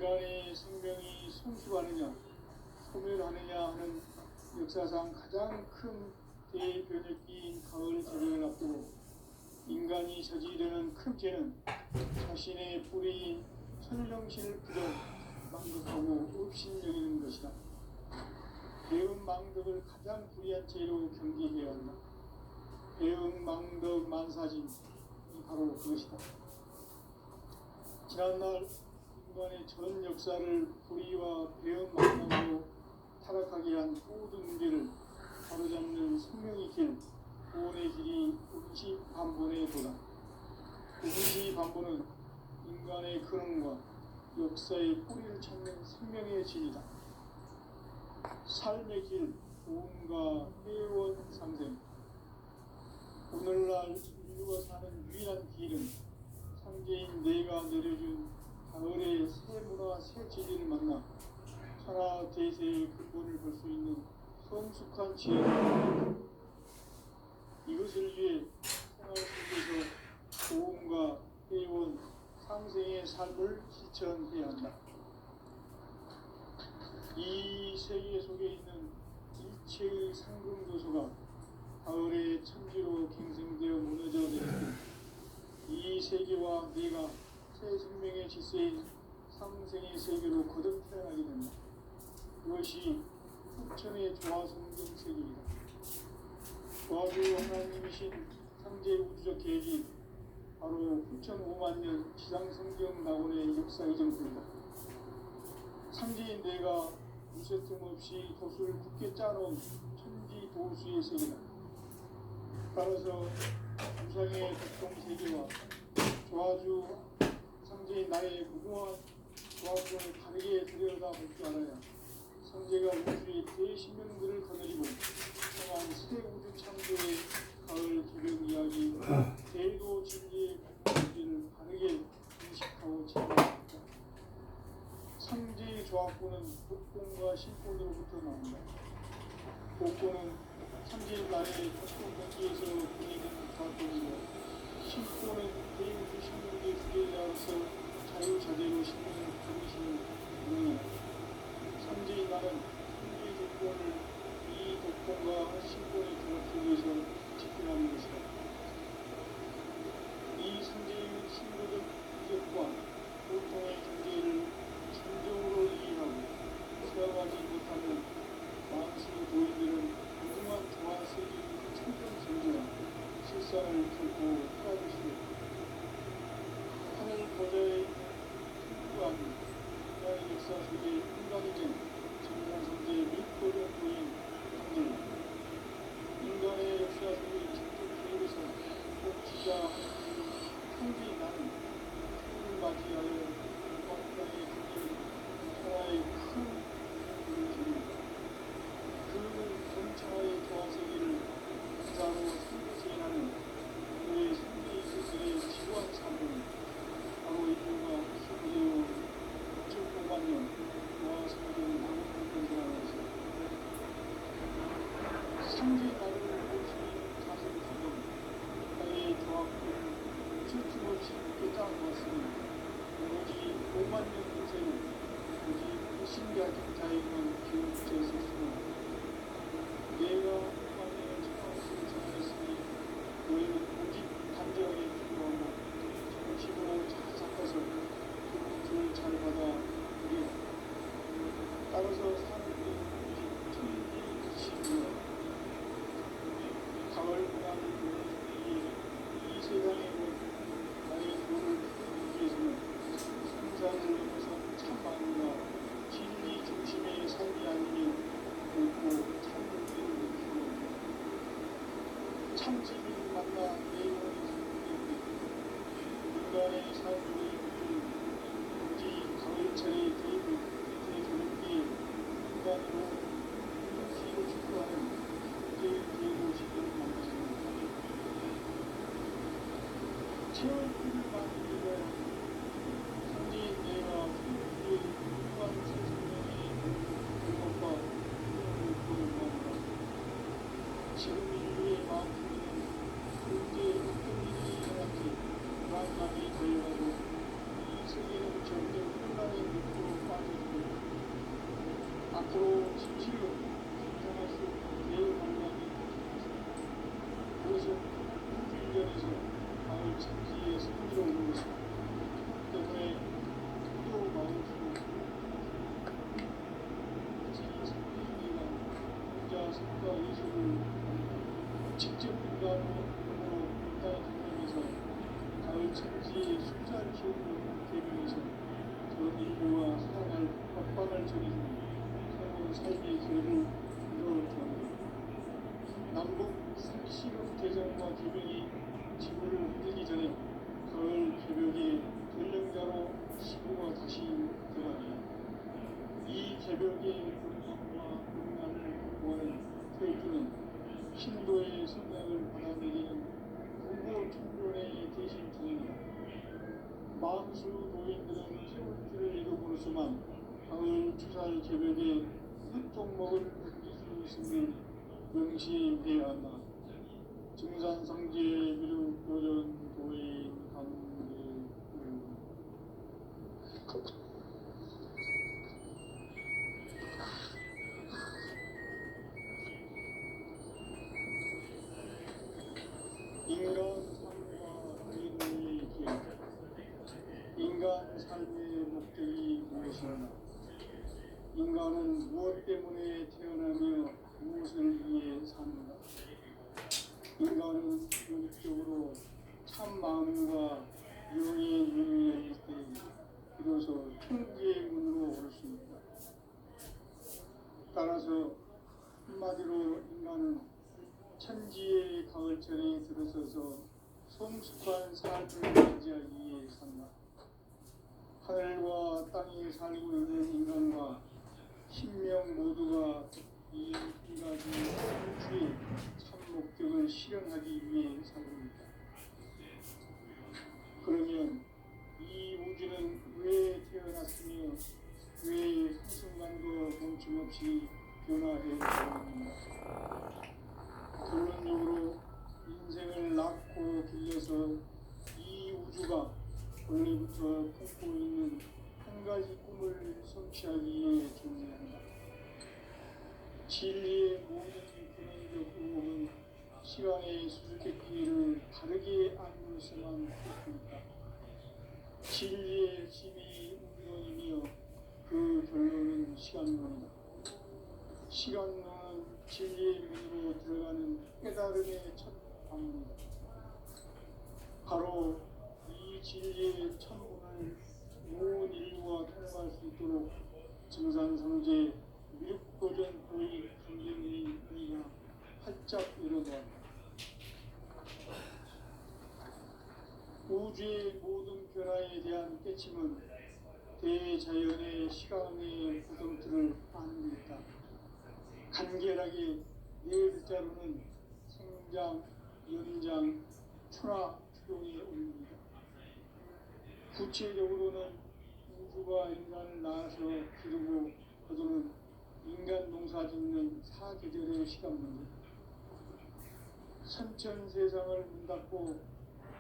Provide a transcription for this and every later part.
인간의 생명이 성숙하느냐 소멸하느냐 하는 역사상 가장 큰 대변혁기인 가을 개벽을 앞두고 인간이 저지르는 큰 죄는 자신의 뿌리인 천령신을 부정 망극하고 업신여기는 것이다. 배은 망덕을 가장 불의한 죄로 경계해야 한다. 배은 망덕 만사진이 바로 그것이다. 지난날 인간의 전 역사를 불의와 배은 망덕으로 타락하게 한 모든 문제를 바로잡는 생명의 길, 구원의 길이 음시반본의 도다. 음시반본은 인간의 근원과 역사의 뿌리를 찾는 생명의 진이다. 삶의 길, 구원과 회원 상생. 오늘날 인류가 사는 유일한 길은 창조인 내가 내려준 가을의 새 문화, 새 진리를 만나 천하 대세의 근본을 볼 수 있는 성숙한 지혜다. 이것을 위해 생활 속에서 고음과 회원, 상생의 삶을 실천해야 한다. 이 세계 속에 있는 일체의 상금도서가 가을의 천지로 갱생되어 무너져 내릴 때 이 세계와 내가 새 생명의 질서인 상생의 세계로 거듭 태어나게 된다. 그것이 후천의 조화성경 세계이다. 조화주 하나님이신 창제 우주적 계획이 바로 후천 5만 년 지상성경 낙원의 역사 이정표이다. 창제인 내가 무쇠틈 없이 돛을 굳게 짜놓은 천지 도수의 세계다. 따라서 우상의 극동 세계와 조화주 창제인 나의 무궁한 조화권을 다르게 들여다볼 줄 알아야 성제가 우주의 대신명들을 거느리고 성한 새 우주 창조의 가을 개벽 이야기 대도 진리의 문제를 바르게 인식하고 체험합니다. 상제의 조합권은 복권과 신권으로부터 나온다. 복권은 상제의 나의 복권 경기에서 보내는 조합권이고 신권은 대우주 신명의 주제자로서 자유자재로 신명을 가르치는 능력. 상제의 나는 상제의 조건을 이 복권과 신권의 조합 속에서 집행하는 것이다. 이 상제의 신고적 부적과 보통의 경제를 진정으로 이해하고 수용하지 못하는 만수 도인들은 무궁한 조화 세계의 참된 존재와 실상을 결코 깨달을 수 없다. 하늘 보좌에 있는 풍부한 인간의 역사 속에 인간이전 정상성제 및 고정부인 강렬 인간의 역사 속에 직접 기록에서 꼭 지자 평지 나는 풍을 맞이하여 광땅의 경제를 천하의 큰 불을 지닙니다. 그 전천하의 조화세계를 기사로 승부수행하는 그의 생명의 세계의 지구한 삶은 바로 인류가 수고되어 5,500만 년 조화성경 낙원을 건설하는 것입니다. 상제 나를 볼 수 있는 자세를 가진 나의 조합을 멈춤없이 꿰짜놓았으니 오로지 5만 년 인생은 오직 신비한 자에게만 기울어졌으나 내가 5만 년의 천하우스를 정하였으니 너희는 오직 단정하게 기도하고 정식으로 잘 닦아서 그 빛을 잘 받아 우리라. 따라서 사람들이 오직 천지 지시며 가을 문화를 보는 이 세상에 나의 도를 이루기 위해서는 생사를 넘어선 참 마음과 진리 중심의 삶이 아니면 결코 참 의미를 느끼고 참 진리를 만나 내 영혼이 성공되고 인간의 삶의 오직 가을철의 대조력기에 인간으로 인식을 축구하는 제1제5시대를 만드십니다. 체험을 만들기 위해 상제인 내가 우주의 무한 세상의 공업과 운명을 보여주었다. 지금 인류의 마음속에는 현재 어떤 일이 일어날지 불안감이 더해가고 이 세계는 점점 혼란의 늪으로 수치로 상상할 수 없는 대환란이 그것은 우주인전에서 마을 천지의 승리로 오는 것입니다. 때문에 또 마을수록 제3위가 혼자 생과 예술을 직접 인간으로 땅에 강림해서 마을 천지의 숫자를 키우는 계명에서 전 인류와 살아갈 빡빡을 저리는 새로운 삶의 길을 열어주었습니다. 남북 상시국 대전과 개벽이 지구를 흔들기 전에 가을 개벽의 전령자로 지구가 다시 들어가니 이 개벽의 불만과 응난을 보호하는 태극기는 신도의 생각을 받아들이는 부모 청년의 대신 중입니다. 만수 노인들은 태극기를 잃어버렸지만 가을 추살 개벽에 한 종목을 던질 수 있음을 명시해야 한다. 증산상제 미륵 요전 도인 강대 인간 삶과 인류의 기억. 인간 삶의 목적이 무엇인가? 인간은 무엇 때문에 태어나며 무엇을 위해 사는가? 인간은 본격적으로 참 마음과 영의 눈이 열릴 때 비로소 천국의 문으로 오를 수 있다. 따라서 한마디로 인간은 천지의 가을철에 들어서서 성숙한 삶을 맞이하기 위해 산다. 하늘과 땅에 살고 있는 인간과 신명 모두가 이 가지 우주의 참 목적을 실현하기 위해 살고있다. 그러면 이 우주는 왜 태어났으며 왜 한순간도 멈춤없이 변화해 가는가? 결론적으로 인생을 낳고 길러서 이 우주가 원래부터 품고 있는 한 가지 꿈을 성취하기 위해 존재한다. 진리의 모든 근원적 의혹은 시간의 수수께끼를 바르게 알면서만 있습니다. 진리의 핵심이 운론이며 그 결론은 시간론이다. 시간론은 진리의 문으로 들어가는 깨달음의 첫 방문이다. 바로 이 진리의 천문을 온 인류가 통과할 수 있도록 증산성제 미륵도전 도의 강경의 의가 활짝 열어놓았다. 우주의 모든 변화에 대한 깨침은 대자연의 시간의 구덩틀을 안는다. 간결하게 네 글자로는 생장, 연장, 추락, 추동에 올립니다. 구체적으로는 우주가 인간을 낳아서 기르고 거두는 인간 농사 짓는 사계절의 시간 문제. 선천 세상을 문 닫고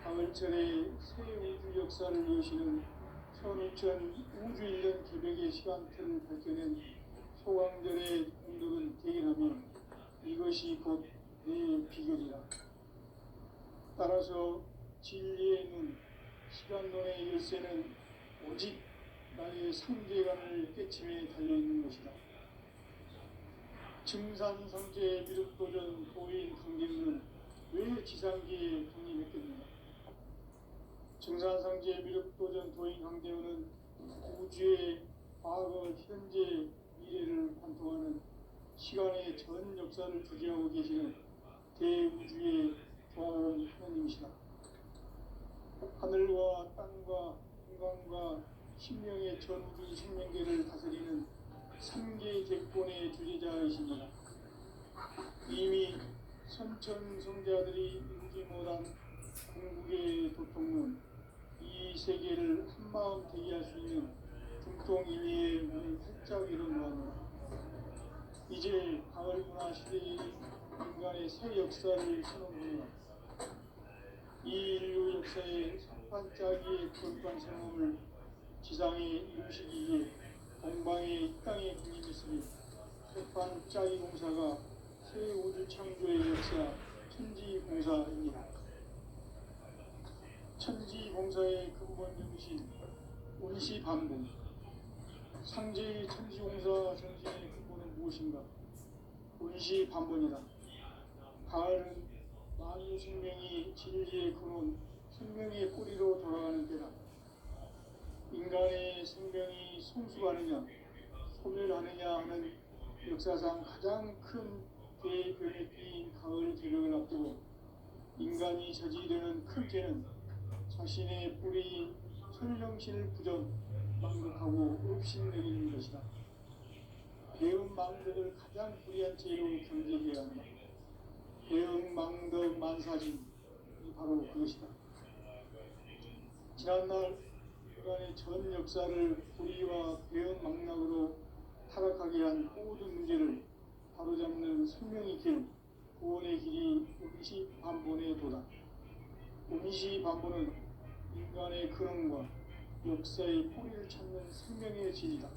가을철에 새 우주 역사를 여시는 선우천 우주 1년 개벽의 시간틀을 밝혀낸 소강절의 공덕은 대견하며 이것이 곧 내 비결이라. 따라서 진리의 눈, 시간론의 열쇠는 오직 나의 상계관을 깨침에 달려있는 것이다. 증산성제 미륵도전 도인 강림은 왜 지상계에 강림했겠는가? 증산성제 미륵도전 도인 강대원은 우주의 과거, 현재, 미래를 관통하는 시간의 전 역사를 주재하고 계시는 대우주의 조화로운 하나님이시다. 하늘과 땅과 인간과 신명의 전우주 생명계를 다스리는 3개 객본의 주제자이십니다. 이미 선천성자들이 이루지 못한 궁극의 도통론, 이 세계를 한마음 되게 할 수 있는 중통인의의 문을 활짝 열어놓았노라. 이제 가을 문화 시대의 인간의 새 역사를 선언하노라. 이 인류 역사의 산판짜기의 거룩한 생업을 지상에 이루시기 위해 동방의 이 땅에 군림했으니 반짝이 공사가 새 우주 창조의 역사 천지공사입니다. 천지공사의 근본 정신 원시반복. 상제의 천지공사 정신의 근본은 무엇인가? 원시반복이다. 가을은 만유 생명이 진리의 근원, 생명의 뿌리로 돌아가는 때다. 인간의 생명이 성숙하느냐, 소멸하느냐 하는 역사상 가장 큰 대변의 끼인 가을 저녁을 앞두고 인간이 저지르는 큰 죄는 자신의 뿌리인 천령신을 부정, 망극하고 업신여기는 것이다. 배은망덕을 가장 불의한 죄로 경계해야 한다. 배은망덕 만사진이 바로 그것이다. 지난날 인간의 전 역사를 불의와 배은망락으로 타락하게 한 모든 문제를 바로잡는 생명의 길, 구원의 길이 음시반본의 도다. 음시반본은 인간의 근원과 역사의 뿌리를 찾는 생명의 진이다.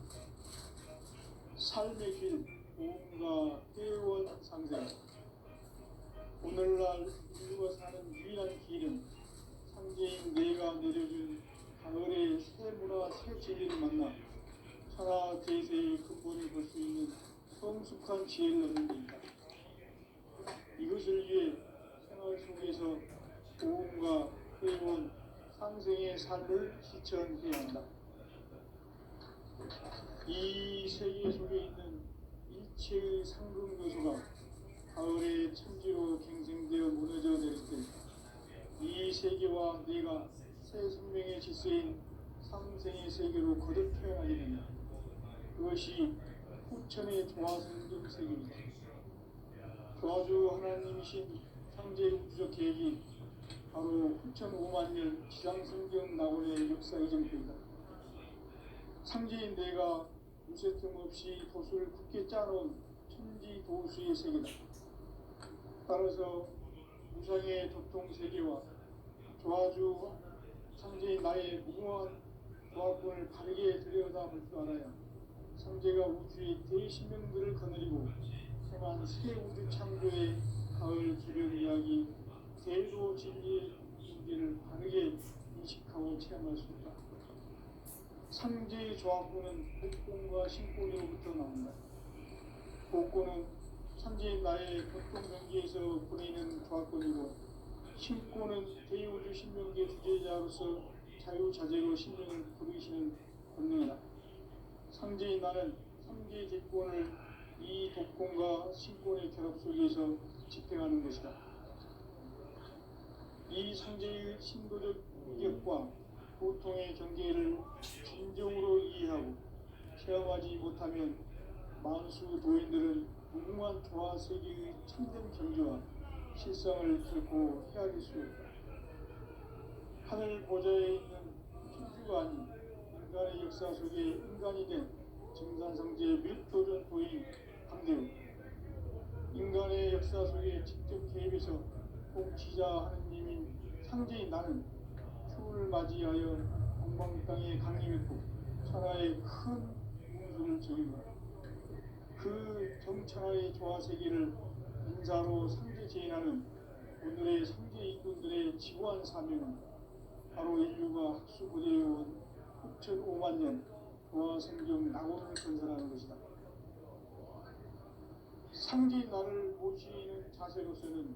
삶의 길, 보험과 회원 상생. 오늘날 인류가 사는 유일한 길은 상제인 내가 내려준 가을의 새 문화, 새 진리를 만나 천하 대세의 근본을 볼 수 있는 성숙한 지혜를 얻는 데이다. 이것을 위해 생활 속에서 보험과 회원, 상생의 삶을 실천해야 한다. 이 세계 속에 있는 일체의 상금 요소가 가을의 천지로 갱생되어 무너져 내릴 때 이 세계와 내가 새 생명의 질서인 상생의 세계로 거듭 태어나게 된다. 그것이 후천의 조화성경 세계입니다. 조화주 하나님이신 창제 우주적 계획이 바로 후천 5만 년 지상성경 낙원의 역사 이정표이다. 상제인 내가 무쇠틈 없이 도수를 굳게 짜놓은 천지 도수의 세계다. 따라서 무상의 도통 세계와 조화주 상제인 나의 무궁한 조화권을 바르게 들여다볼 줄 알아야 상제가 우주의 대신명들을 거느리고 행한 새 우주 창조의 가을 주변 이야기, 대도 진리의 문제를 바르게 인식하고 체험할 수 있다. 상제의 조화권은 복권과 신권으로부터 나온다. 복권은 상제인 나의 보통 경기에서 보내는 조화권이고, 신권은 대우주 신명계 주제자로서 자유자재로 신명을 부르시는 권능이다. 상제인 나는 상제의 제권을 이 독권과 신권의 결합 속에서 집행하는 것이다. 이 상제의 신도적 위력과 고통의 경계를 진정으로 이해하고 체험하지 못하면 만수 도인들은 무궁한 조화 세계의 참된 경지와 실상을 결코 헤아릴 수 없다. 하늘 보좌에 있는 천주가 아닌 인간의 역사 속에 인간이 된 증산상제 및도전 도인 강대우, 인간의 역사 속에 직접 개입해서 통치자 하느님인 상제인 나는 추을 맞이하여 공방 땅에 강림했고 천하의 큰 운수를 적인노라. 그 정천하의 조화세계를 인사로 상제 제인하는 오늘의 상제 인군들의 지구한 사명은 바로 인류가 학수고대해온 후천 5만 년 조화성경 낙원을 건설하는 것이다. 상제인 나를 모시는 자세로서는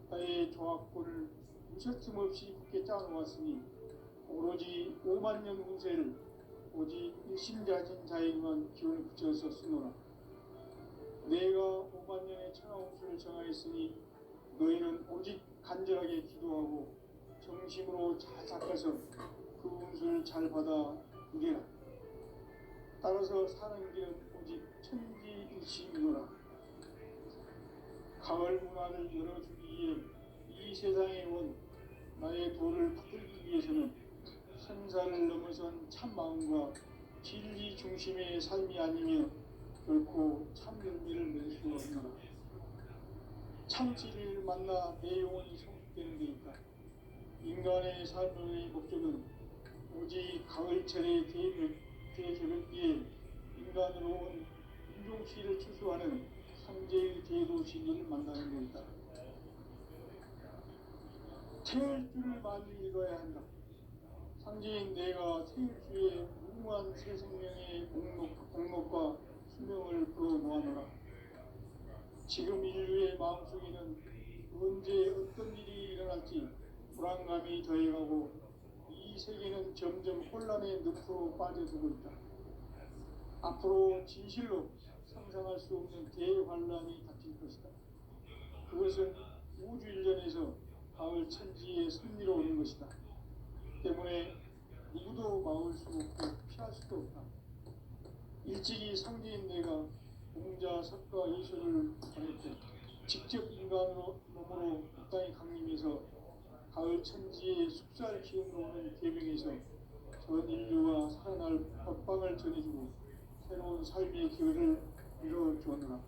나의 조화권을 무쇠틈 없이 굳게 짜놓았으니 오로지 5만 년 운세를 오직 일심자진 자에게만 기운을 붙여서 쓰노라. 내가 5만 년의 천하 운수를 정하였으니 너희는 오직 간절하게 기도하고 정심으로 잘 닦아서 그 운수를 잘 받아 누리라. 따라서 사는 길은 오직 천지일심이노라. 가을 문화를 열어주기 위해 이 세상에 온 나의 도를 붙들기 위해서는 생사를 넘어선 참마음과 진리 중심의 삶이 아니며 결코 참 열매를 맺을 수 없노라. 참 진리를 만나 내 영혼이 성숙되는 데니까 인간의 삶의 목적은 오직 가을철의 대저녁기에 인간으로 온 세종시를 추수하는 상제의 대도시를 만나는 것이다. 태일주를 많이 읽어야 한다. 상제인 내가 태일주의 무궁한 새 생명의 공목과 수명을 풀어놓아노라. 지금 인류의 마음속에는 언제 어떤 일이 일어날지 불안감이 더해가고 이 세계는 점점 혼란의 늪으로 빠져들고 있다. 앞으로 진실로 상상할 수 없는 대환란이 닥칠 것이다. 그것은 우주 일전에서 가을 천지의 섭리로 오는 것이다. 때문에 누구도 막을 수 없고 피할 수도 없다. 일찍이 상제인 내가 공자, 석가, 예술을 보냈고 직접 인간으로 몸으로 이 땅에 강림해서 가을 천지의 숲살 기운으로 오는 계명에서 전 인류가 살아날 법방을 전해주고 새로운 삶의 기회를 이뤄주었노라.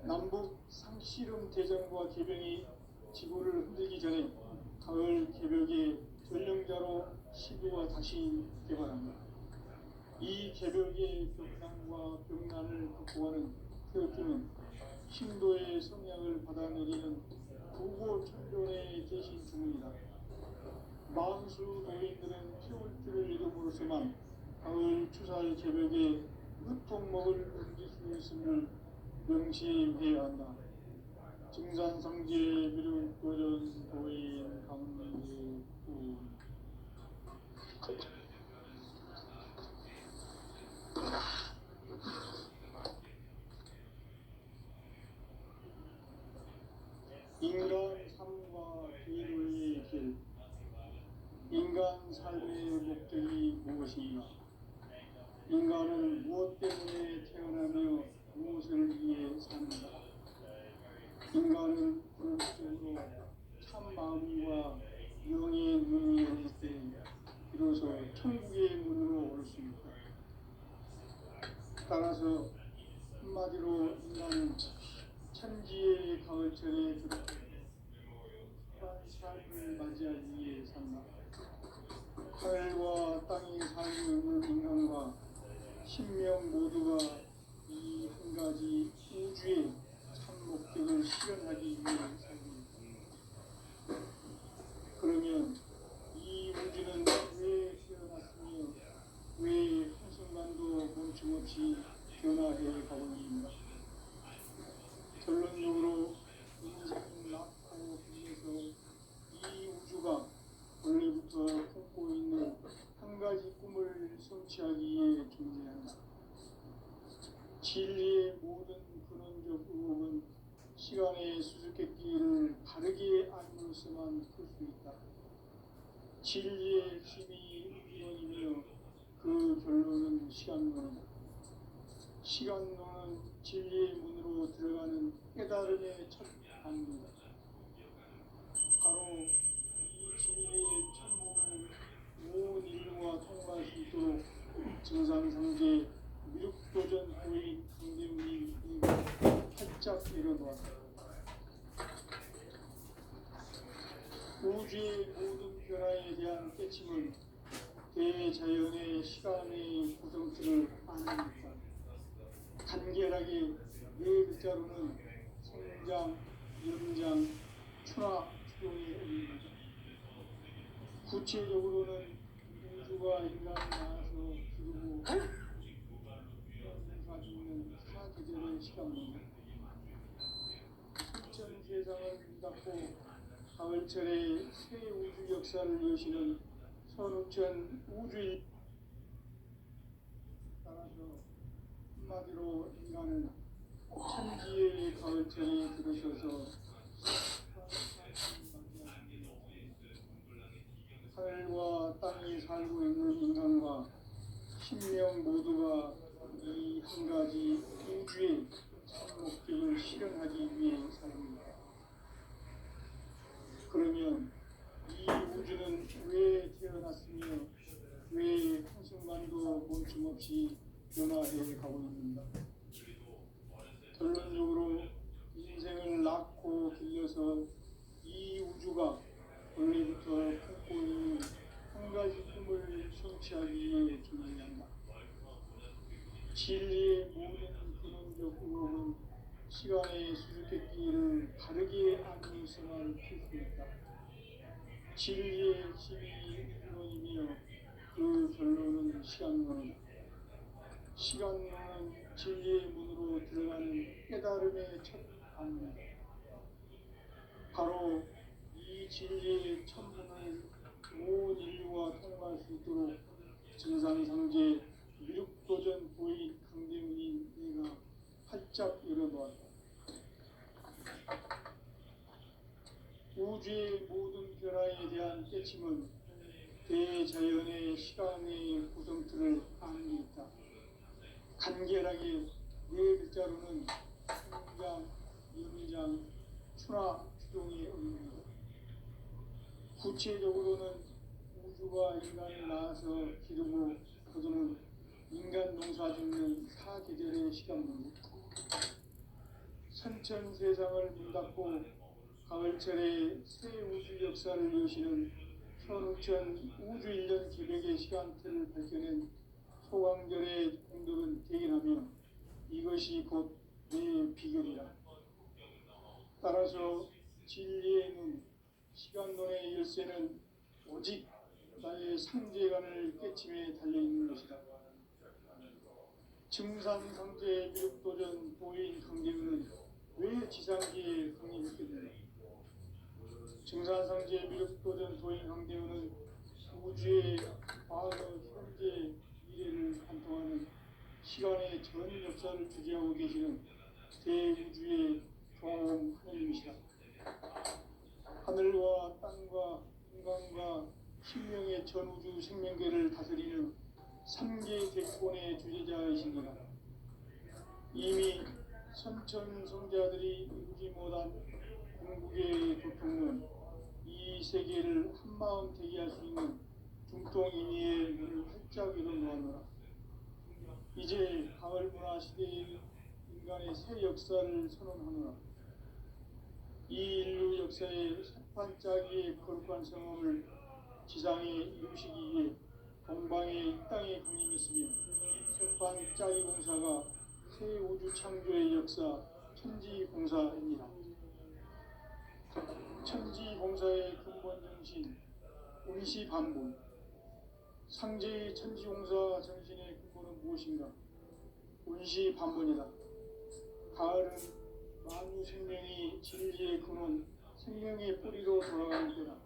남북 상씨름 대전과 계병이 지구를 흔들기 전에 가을 개벽의 전령자로 시도가 다시 개발합니다. 이 개벽의 벽난과 벽난을 극복하는 태극기는 신도의 성향을 받아내리는 구고천존의 대신 주문이다. 만수 노인들은 태울주를 이름으로서만 가을 추살 개벽의 으통먹을 옮길 수 있음을 명시해야 한다. 증산상제 미륵도전 도인 강민의 인간 삶과 기도의 길. 인간 삶의 목적이 무엇인가? 인간은 무엇 때문에 태어나며 무엇을 위해 사는가? 인간은 궁극적으로 참 마음과 영의 눈이 열릴 때 비로소 천국의 문으로 올 수 있다. 따라서 한마디로 인간은 천지의 가을철에 들어서 삶을 맞이하기 위해 산다. 하늘과 땅이 살고 있는 인간과 신명 모두가 이 한 가지 우주의 참 목적을 실현하기 위해 살고 있다. 그러면 이 우주는 왜 태어났으며 왜 한순간도 멈춤없이 변화해 가고 있는가? 결론적으로 인생은 낳고 빛내서 이 우주가 원래부터 품고 있는 한 가지 꿈을 성취하기 위해 존재한다. 진리의 모든 근원적 의혹은 시간의 수수께끼를 바르게 알므로서만 풀 수 있다. 진리의 힘이 이론이며 그 결론은 시간론이다. 시간론은 진리의 문으로 들어가는 깨달음의 첫 단계다. 바로 이 진리의 천문을 온 인류가 통과할 수 있도록 증산상제 미륵도전 도인 강대웅이 활짝 내려놓았다. 우주의 모든 변화에 대한 깨침은 대자연의 시간의 구성틀을 아는 것이다. 간결하게 네 글자로는 성장, 연장, 추나, 추동이 의미합니다. 구체적으로는 우주가 인간을 낳아서 기르고 가지는 사계절의 시간입니다. 수천 세상을 닫고 가을철에 새 우주 역사를 여시는 선우천 우주인. 따라서 한마디로 인간은 천지의 가을철에 들어서서 하늘과 땅에 살고 있는 인간과 신명 모두가 이 한 가지 우주의 참 목적을 실현하기 위해 삽니다. 그러면 이 우주는 왜 태어났으며 왜 한순간도 멈춤없이 변화해 가고 있는가? 결론적으로 인생을 낳고 길러서 이 우주가 원래부터 품고 있는 한 가지 꿈을 성취하기 위해 존재한다. 진리의 모든 근원적 의혹은 시간의 수수께끼를 바르게 알고서만 풀 수 있다. 진리의 힘이 근원이며 그 결론은 시간론이다. 시간론은 진리의 문으로 들어가는 깨달음의 첫 방문이다. 바로 이 진리의 천문을 온 인류가 통과할 수 있도록 증산상제 미륵도전 보인 강대문인 내가 활짝 열어놓았다. 우주의 모든 변화에 대한 깨침은 대자연의 시간의 구성틀을 암기했다. 간결하게 네 글자로는 성장, 연장, 추나, 추동의 의미다. 구체적으로는 우주가 인간을 낳아서 기르고 거두는 인간 농사 짓는 사계절의 시간문이다. 선천세상을 문닫고 가을철에 새 우주 역사를 여시는 선우천 우주일년 기백의 시간틀을 밝혀낸 소강절의 공덕은 대견하며 이것이 곧 내 비결이다. 따라서 진리의 눈, 시간론의 열쇠는 오직 나의 상제관을 깨침에 달려있는 것이다. 증산상제 미륵도전 도인 강대문은 왜 지상기에 강림했겠느냐. 증산상제 미륵도전 도인 강대문은 우주의 과거, 현재, 미래를 관통하는 시간의 전 역사를 주재하고 계시는 대우주의 종합 하나님이시다. 하늘과 땅과 인간과 신명의 전우주 생명계를 다스리는 3개 대권의 주제자이십니다. 이미 선천성자들이 이루지 못한 궁극의 도통은 이 세계를 한마음 되게 할 수 있는 중통인의의 문을 활짝 열어놓았노라. 이제 가을 문화 시대의 인간의 새 역사를 선언하노라. 이 인류 역사의 새판짜기의 거룩한 성험을 지상에 이루시기 위해 동방의 이 땅에 강림했으며 새판짜기 공사가 새 우주 창조의 역사 천지공사입니다. 천지공사의 근본 정신 운시반본. 상제의 천지공사 정신의 근본은 무엇인가? 운시반본이다. 가을은 만유 생명이 진리의 근원, 생명의 뿌리로 돌아가는 때다.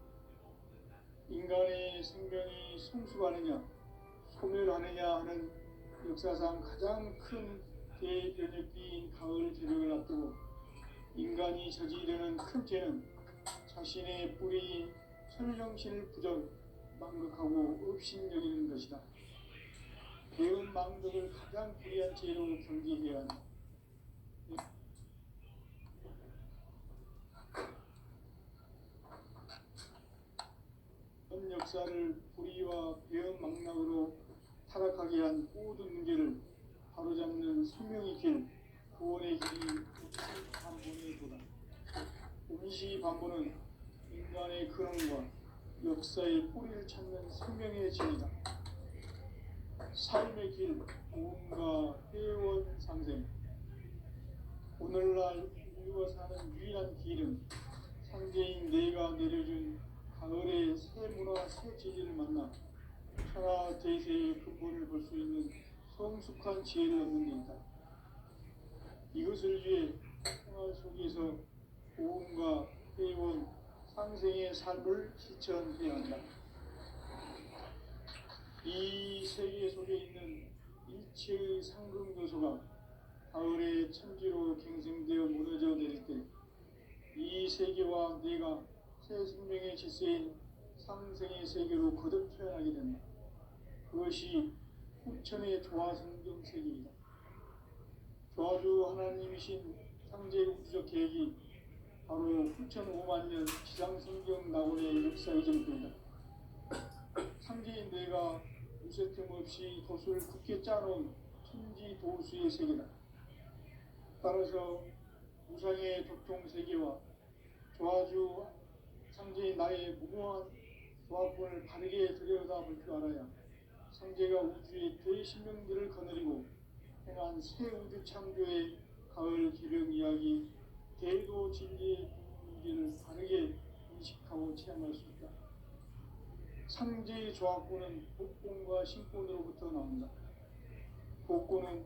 인간의 생명이 성숙하느냐, 소멸하느냐 하는 역사상 가장 큰 대변혁기인 가을 저녁을 앞두고 인간이 저지르는 큰 죄는 자신의 뿌리인 설령신을 부정, 망극하고 업신여기는 것이다. 배운 망덕을 가장 불의한 죄로 경계해야 한다. 전 역사를 불의와 배은 망락으로 타락하게 한 모든 문제를 바로잡는 생명의 길, 구원의 길이 운시반본의 도다. 운시반본은 인간의 근원과 역사의 뿌리를 찾는 생명의 진이다. 삶의 길, 고음과 회원 상생. 오늘날 인류가 사는 유일한 길은 상제인 내가 내려준 가을의 새 문화, 새 진리를 만나 천하 대세의 근본을 볼 수 있는 성숙한 지혜를 얻는 데 있다. 이것을 위해 생활 속에서 고음과 회원, 상생의 삶을 실천해야 한다. 이 세계 속에 있는 일체의 상승교소가 가을의 천지로 갱생되어 무너져 내릴 때 이 세계와 내가 새 생명의 질서인 상생의 세계로 거듭 태어나게 된다. 그것이 후천의 조화성경 세계이다. 조화주 하나님이신 상제 우주적 계획이 바로 후천 5만 년 지상성경 낙원의 역사 이정표이다. 상제인 내가 무쇠 틈 없이 도수를 굳게 짜놓은 천지 도수의 세계다. 따라서 무상의 도통 세계와 조화주 상제인 나의 무궁한 조합권을 바르게 들여다볼 줄 알아야 상제가 우주의 대신명들을 거느리고 행한 새 우주 창조의 가을 기령 이야기, 대도 진리의 궁극기를 바르게 인식하고 체험할 수 있다. 상제의 조합구는 복권과 신권으로부터 나온다. 복권은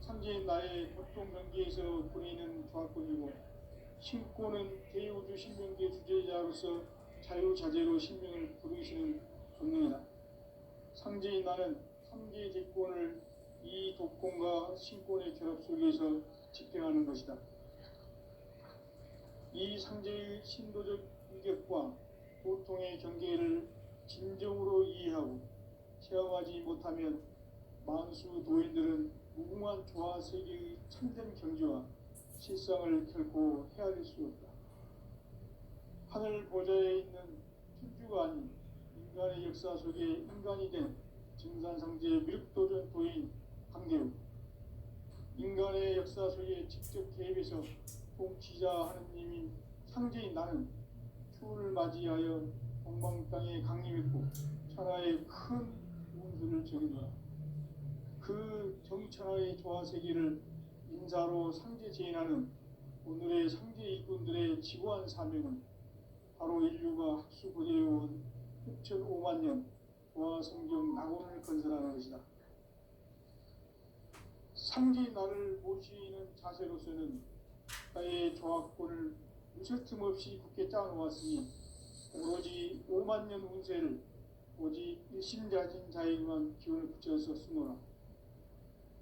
상제인 나의 고통 경계에서 보내는 조합권이고, 신권은 대우주 신명계 주제자로서 자유자재로 신명을 부르시는 본능이다. 상제인 나는 상제의 직권을 이 독권과 신권의 결합 속에서 집행하는 것이다. 이 상제의 신도적 위격과 고통의 경계를 진정으로 이해하고 체험하지 못하면 만수 도인들은 무궁한 조화 세계의 참된 경지와 실상을 결코 헤아릴 수 없다. 하늘 보좌에 있는 천주가 아닌 인간의 역사 속에 인간이 된 증산상제 미륵도전 도인 강대우, 인간의 역사 속에 직접 개입해서 통치자 하느님인 상제인 나는 추운을 맞이하여 동방 땅에 강림했고 천하의 큰 운수를 정해놓아 그 정천하의 조화세계를 인사로 상제 제인하는 오늘의 상제 일꾼들의 지구한 사명은 바로 인류가 학수고대해온 6,5만 년 조화성경 낙원을 건설하는 것이다. 상제인 나를 모시는 자세로서는 나의 조합권을 무설틈 없이 굳게 짜놓았으니 오로지 5만 년 운세를 오직 일심자진 자에게만 기운을 붙여서 쓰노라.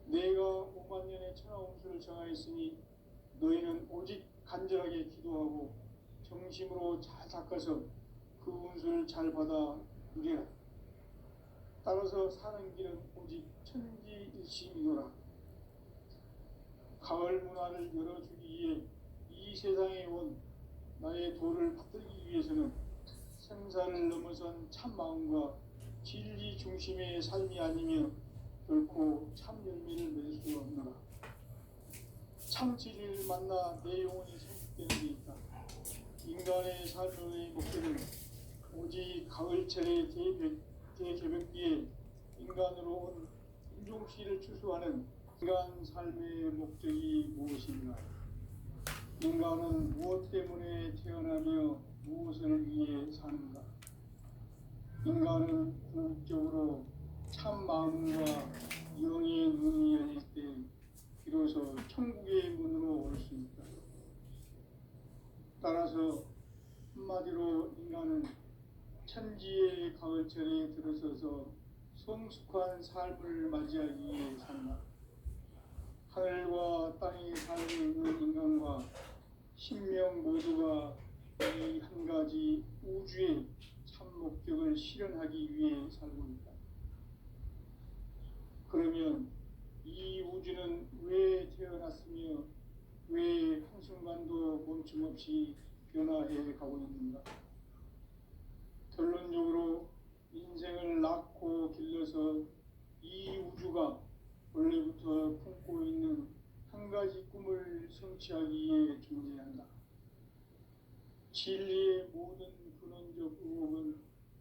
내가 5만 년의 천하 운수를 정하였으니 너희는 오직 간절하게 기도하고 정심으로 잘 닦아서 그 운수를 잘 받아 누리라. 따라서 사는 길은 오직 천지일심이노라. 가을 문화를 열어주기 위해 이 세상에 온 나의 도를 받들기 위해서는 생사를 넘어선 참 마음과 진리 중심의 삶이 아니면 결코 참 열매를 맺을 수 없노라. 참 진리를 만나 내 영혼이 성숙되는 데 있다. 인간의 삶의 목표는 오직 가을철의 대개벽기에 인간으로 온 인종씨를 추수하는 인간 삶의 목적이 무엇인가? 인간은 무엇 때문에 태어나며 무엇을 위해 사는가? 인간은 궁극적으로 참 마음과 영의 눈이 열릴 때 비로소 천국의 문으로 올 수 있다. 따라서 한마디로 인간은 천지의 가을철에 들어서서 성숙한 삶을 맞이하기 위해 산다. 하늘과 땅에 살고 있는 인간과 신명 모두가 이 한 가지 우주의 참 목적을 실현하기 위해 살고 있다. 그러면 이 우주는 왜 태어났으며 왜 한순간도 멈춤없이 변화해 가고 있는가? 결론적으로 인생을 낳고 길러서 이 우주가 원래부터 품고 있는 한 가지 꿈을 성취하기 위해 존재한다. 진리의 모든 근원적 의혹은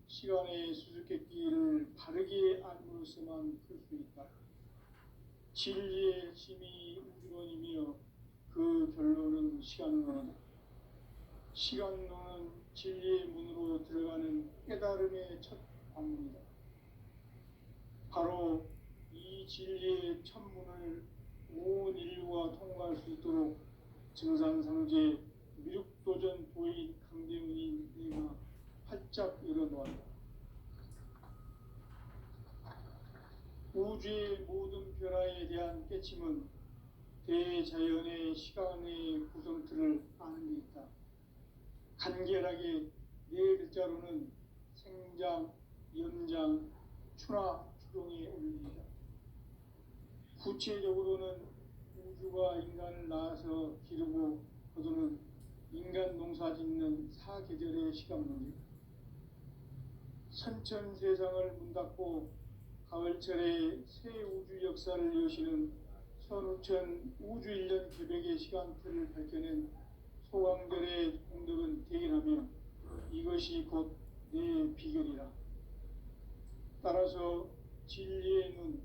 시간의 수수께끼를 바르게 알므로서만 풀 수 있다. 진리의 핵심이 우주론이며 그 결론은 시간론이다. 시간론은 진리의 문으로 들어가는 깨달음의 첫 관문이다. 바로 이 진리의 천문을 온 인류가 통과할 수 있도록 증산상제 미륵도전 도인 강대훈이 내가 활짝 열어놓았다. 우주의 모든 변화에 대한 깨침은 대자연의 시간의 구성틀을 아는 데 있다. 간결하게 네 글자로는 생장, 연장, 추나 추동에 올립니다. 구체적으로는 우주가 인간을 낳아서 기르고 거두는 인간 농사 짓는 사계절의 시간 문제, 선천 세상을 문 닫고 가을철에 새 우주 역사를 여시는 선우천 우주 1년 개벽의 시간틀을 밝혀낸 소강절의 공덕은 대견하며 이것이 곧 내 비결이라. 따라서 진리의 눈,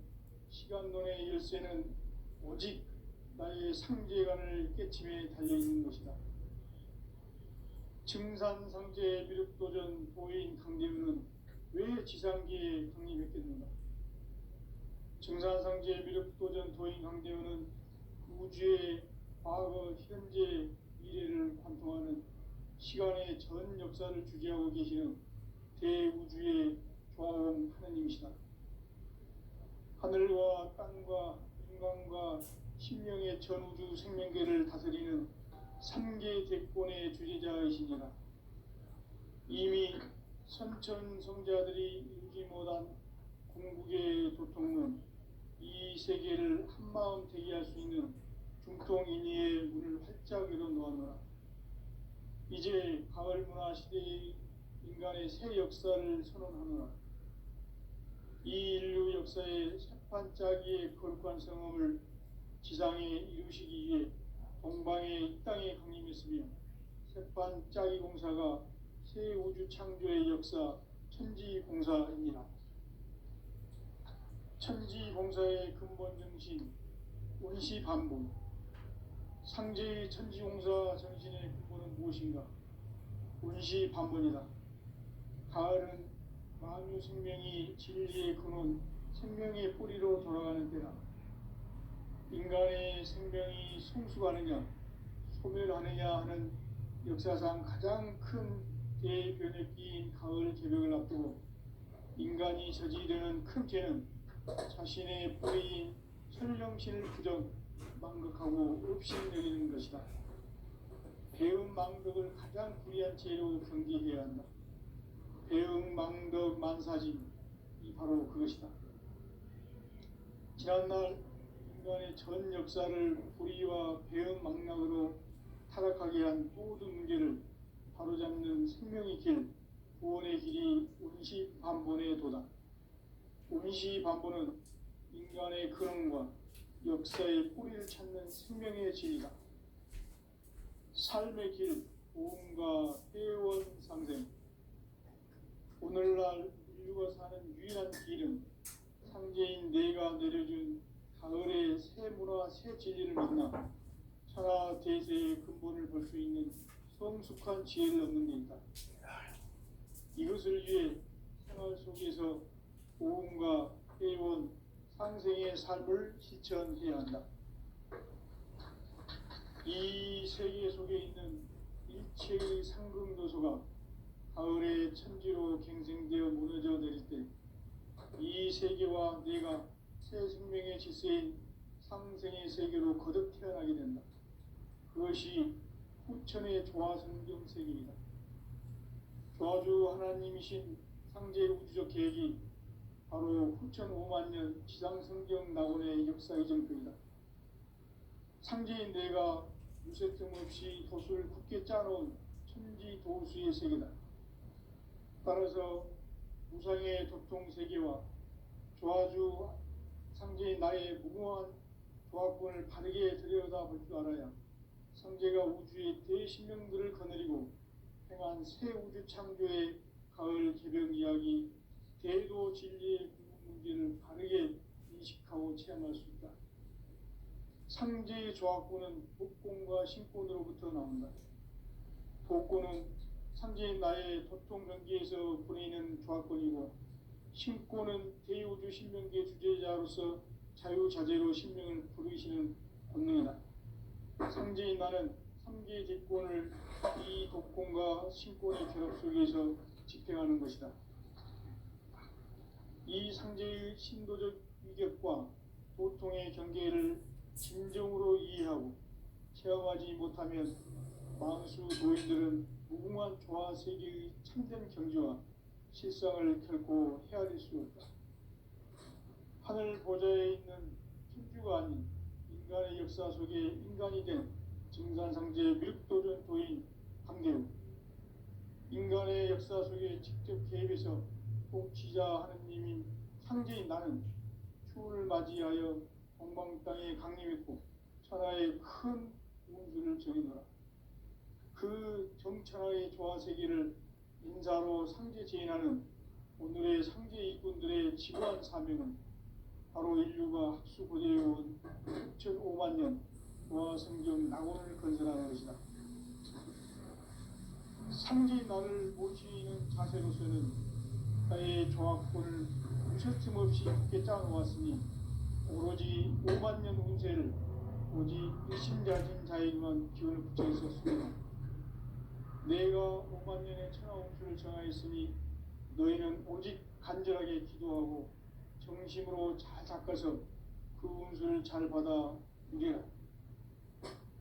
시간론의 열쇠는 오직 나의 상제간을 깨침에 달려있는 것이다. 증산상제 미륵도전 도인 강대우는 왜 지상기에 강림했겠는가? 증산상제 미륵도전 도인 강대우는 우주의 과거, 현재, 미래를 관통하는 시간의 전 역사를 주재하고 계시는 대우주의 조화원 하느님이시다. 하늘과 땅과 인간과 신명의 전우주 생명계를 다스리는 삼계 대권의 주재자이시니라. 이미 선천성자들이 이루지 못한 궁극의 도통은 이 세계를 한마음 되게 할 수 있는 중통인의의 문을 활짝 열어 놓았노라. 이제 가을 문화 시대의 인간의 새 역사를 선언하노라. 이 인류 역사의 새판짜기의 거룩한 성음을 지상에 이루시기 위해 동방의 이 땅에 강림했으며 새판짜기 공사가 새 우주 창조의 역사 천지공사입니다. 천지공사의 근본 정신 원시반본. 상제의 천지공사 정신의 근본은 무엇인가? 원시반본이다. 가을은 만유 생명이 진리의 근원, 생명의 뿌리로 돌아가는 때다. 인간의 생명이 성숙하느냐, 소멸하느냐 하는 역사상 가장 큰 대변혁기인 가을 개벽을 앞두고 인간이 저지르는 큰 죄는 자신의 뿌리인 천령신을 부정, 망극하고 없이 여기는 것이다. 배음 망덕을 가장 불의한 죄로 경계해야 한다. 배음 망덕 만사짐이 바로 그것이다. 지난날 인간의 전 역사를 불의와 배음 망락으로 타락하게 한 모든 문제를 바로잡는 생명의 길, 구원의 길이 원시반본의 도다. 원시반본은 인간의 근원과 역사의 뿌리를 찾는 생명의 진리다. 삶의 길, 보험과 회원 상생. 오늘날 인류가 사는 유일한 길은 상제인 내가 내려준 가을의 새 문화, 새 진리를 만나 천하 대세의 근본을 볼 수 있는 성숙한 지혜를 얻는 데 있다. 이것을 위해 생활 속에서 보험과 회원, 상생의 삶을 실천해야 한다. 이 세계 속에 있는 일체의 상금도서가 가을의 천지로 갱생되어 무너져 내릴 때 이 세계와 내가 새 생명의 질서인 상생의 세계로 거듭 태어나게 된다. 그것이 후천의 조화성경 세계이다. 조화주 하나님이신 상제 우주적 계획이 바로 후천 5만 년 지상성경 낙원의 역사 이정표이다. 상제인 내가 유세틈 없이 도수를 굳게 짜놓은 천지 도수의 세계다. 따라서 무상의 도통 세계와 조화주 상제인 나의 무궁한 조화권을 바르게 들여다볼 줄 알아야 상제가 우주의 대신명들을 거느리고 행한 새 우주 창조의 가을 개벽 이야기, 대도 진리의 문제를 바르게 인식하고 체험할 수 있다. 상제의 조화권은 복권과 신권으로부터 나온다. 복권은 상제인 나의 도통 경계에서 보내는 조화권이고, 신권은 대우주 신명계 주제자로서 자유자재로 신명을 부르시는 권능이다. 상제인 나는 3개 객권을 이 독권과 신권의 결합 속에서 집행하는 것이다. 이 상제의 신도적 위격과 도통의 경계를 진정으로 이해하고 체험하지 못하면 망수 도인들은 무궁한 조화 세계의 참된 경지와 실상을 결코 헤아릴 수 없다. 하늘 보좌에 있는 천주가 아닌 인간의 역사 속에 인간이 된 증산상제 미륵도전 도인 강대우. 인간의 역사 속에 직접 개입해서 통치자 하느님인 상제인 나는 추운을 맞이하여 동방 땅에 강림했고 천하의 큰 운수를 정해놓아. 그 정천하의 조화세계를 인사로 상제 제인하는 오늘의 상제 일꾼들의 지구한 사명은 바로 인류가 학수고대해온 6천 낙원을 건설하는 것이다. 상제인 나를 모시는 자세로서는 나의 조합권을 무셔틈 없이 굳게 짜놓았으니 오로지 5만 년 운세를 오직 일심자진 자에게만 기운을 붙여 있었습니다. 내가 5만 년의 천하운수를 정하였으니 너희는 오직 간절하게 기도하고 정심으로 잘 닦아서 그 운수를 잘 받아 누리라.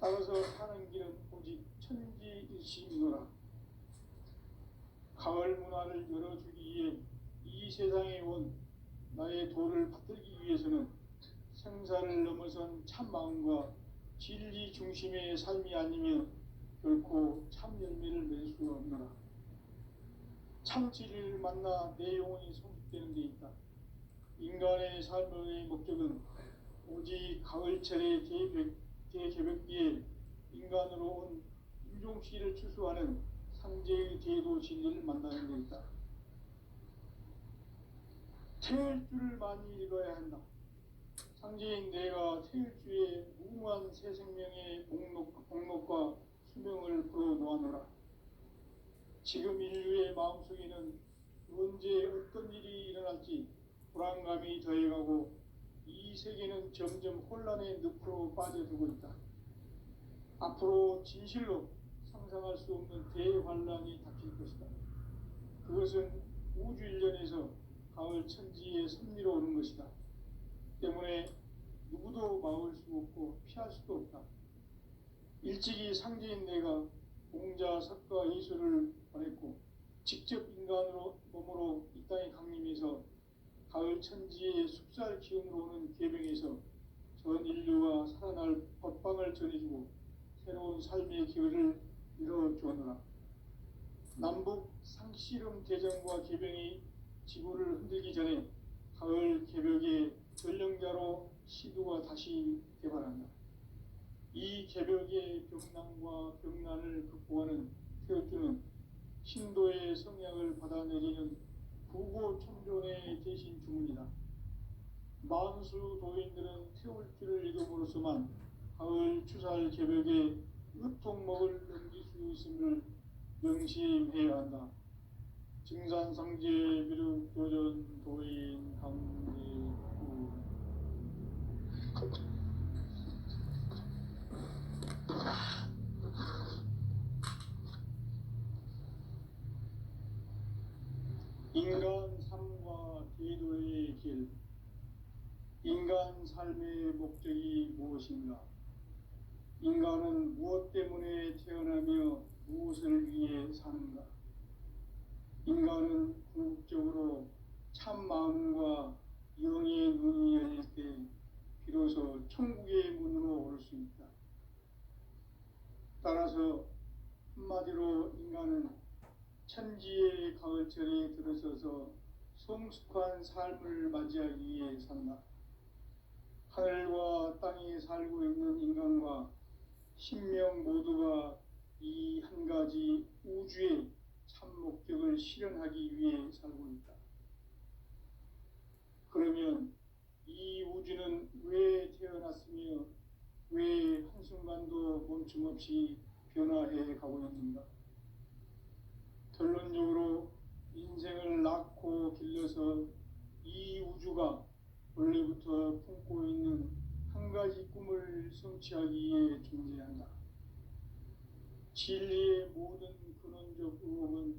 따라서 사는 길은 오직 천지일심이노라. 가을 문화를 열어주기 위해 이 세상에 온 나의 도를 받들기 위해서는 생사를 넘어선 참 마음과 진리 중심의 삶이 아니면 결코 참 열매를 맺을 수가 없노라. 참 진리를 만나 내 영혼이 성숙되는 데 있다. 인간의 삶의 목적은 오직 가을철의 대개벽기에 인간으로 온 임종씨를 추수하는 상제의 대도 진리를 만나는 데 있다. 태일주를 많이 읽어야 한다. 상제인 내가 태일주의 무궁한 새 생명의 목록과 수명을 풀어놓아노라. 지금 인류의 마음속에는 언제 어떤 일이 일어날지 불안감이 더해가고 이 세계는 점점 혼란의 늪으로 빠져들고 있다. 앞으로 진실로 상상할 수 없는 대환란이 닥칠 것이다. 그것은 우주 일련에서 가을 천지의 섭리로 오는 것이다. 때문에 누구도 막을 수 없고 피할 수도 없다. 일찍이 상제인 내가 공자, 석가, 예수를 보냈고 직접 인간으로 몸으로 이 땅에 강림해서 가을 천지의 숲살 기운으로 오는 계명에서 전 인류가 살아날 법방을 전해주고 새로운 삶의 기회를 이뤄주었노라. 남북 상씨름 대전과 계병이 지구를 흔들기 전에 가을 개벽의 전령자로 시도가 다시 개발한다. 이 개벽의 병난과 병난을 극복하는 태울주는 신도의 성약을 받아내리는 부고천존의 대신 주문이다. 만수 도인들은 태울주를 읽음으로써만 가을 추살 개벽에 으통먹을 넘길 수 있음을 명심해야 한다. 증산상제 비륵 도전 도인 강대구. 인간 삶과 대도의 길. 인간 삶의 목적이 무엇인가? 인간은 무엇 때문에 태어나며 무엇을 위해 사는가? 인간은 궁극적으로 참 마음과 영의 눈이 열릴 때 비로소 천국의 문으로 올 수 있다. 따라서 한마디로 인간은 천지의 가을철에 들어서서 성숙한 삶을 맞이하기 위해 산다. 하늘과 땅에 살고 있는 인간과 신명 모두가 이 한 가지 우주의 참 목적을 실현하기 위해 살고 있다. 그러면 이 우주는 왜 태어났으며 왜 한순간도 멈춤 없이 변화해 가고 있는가? 결론적으로 인생을 낳고 길러서 이 우주가 원래부터 품고 있는 한 가지 꿈을 성취하기 위해 존재한다. 진리의 모든 근원적 의혹은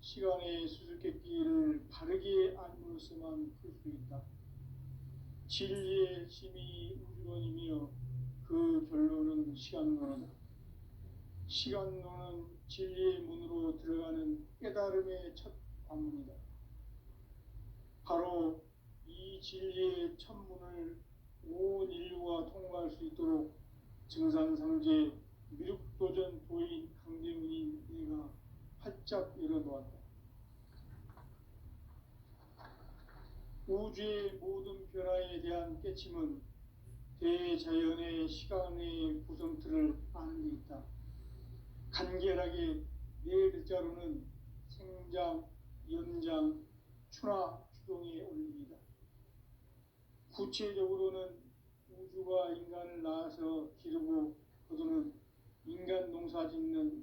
시간의 수수께끼를 바르게 알므로서만 풀 수 있다. 진리의 핵심이 우주론이며 그 결론은 시간론이다. 시간론은 진리의 문으로 들어가는 깨달음의 첫 관문이다. 바로 이 진리의 첫 문을 온 인류가 통과할 수 있도록 증산상제 미륵도전 도인 강대문이 내가 활짝 열어놓았다. 우주의 모든 변화에 대한 깨침은 대자연의 시간의 구성틀을 아는 데 있다. 간결하게 네 글자로는 생장, 연장, 추나, 추동의 원리이다. 구체적으로는 우주가 인간을 낳아서 기르고 거두는 농사 짓는